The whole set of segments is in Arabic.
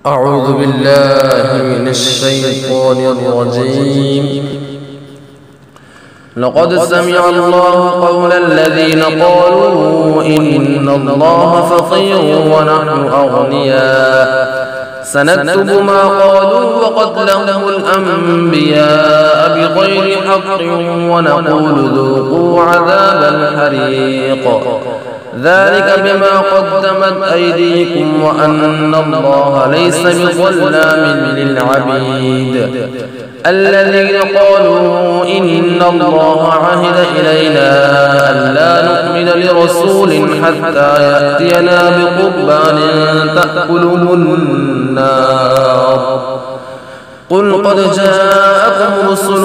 أعوذ بالله من الشيطان الرجيم. لقد سمع الله قول الذين قالوا إن الله فقير ونحن أغنياء سنكتب ما قالوا وقتلهم الأنبياء بغير حق ونقول ذوقوا عذاب الحريق ذلك بما قدمت أيديكم وأن الله ليس بظلام للعبيد. الذين قالوا إن الله عهد إلينا ألا نؤمن لرسول حتى يأتينا بقربان تأكله النار قل قد جاءكم رسل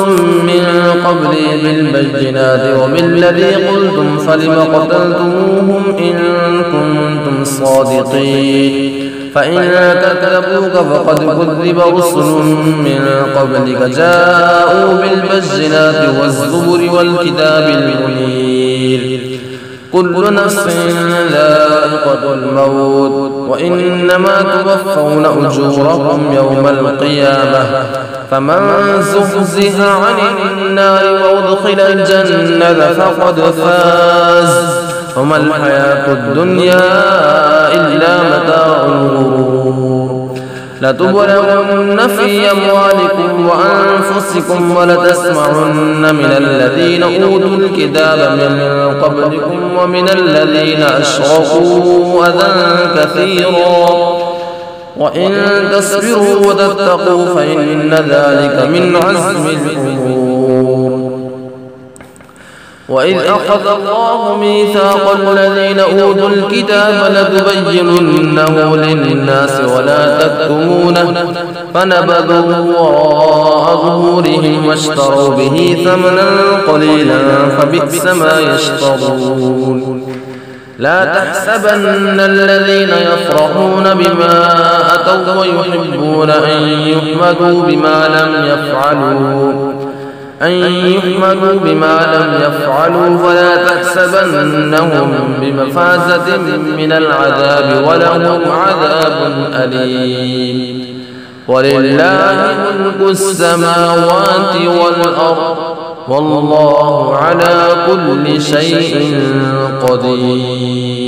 من قبلي بالبينات وبالذي قلتم فلم قتلتموهم إن كنتم صادقين فإن كذبوك فقد كذب رسل من قبلك جاءوا بالبينات والزبر والكتاب المنير كل نفس ذائقة الموت وإنما توفون أجوركم يوم القيامة فمن زحزح عن النار وأدخل الجنة فقد فاز وما الحياة الدنيا إلا متاع الغرور. لتبلغن في أموالكم وأنفسكم ولتسمعن من الذين أوتوا الكتاب من قبلكم ومن الذين أشركوا أذى كثيرا وإن تصبروا وتتقوا فإن ذلك من عزم الأمور. وإذ أخذ الله ميثاق الذين أوتوا الكتاب لتبيننه للناس ولا تكتمونه فنبذوه وراء ظهورهم واشتروا به ثمنا قليلا فبئس ما يشترون. لا تحسبن الذين يفرحون بما أتوا ويحبون أن يحمدوا بما لم يفعلوا فلا تحسبنهم بمفازة من العذاب ولهم عذاب أليم. ولله ملك السماوات والأرض والله على كل شيء قدير.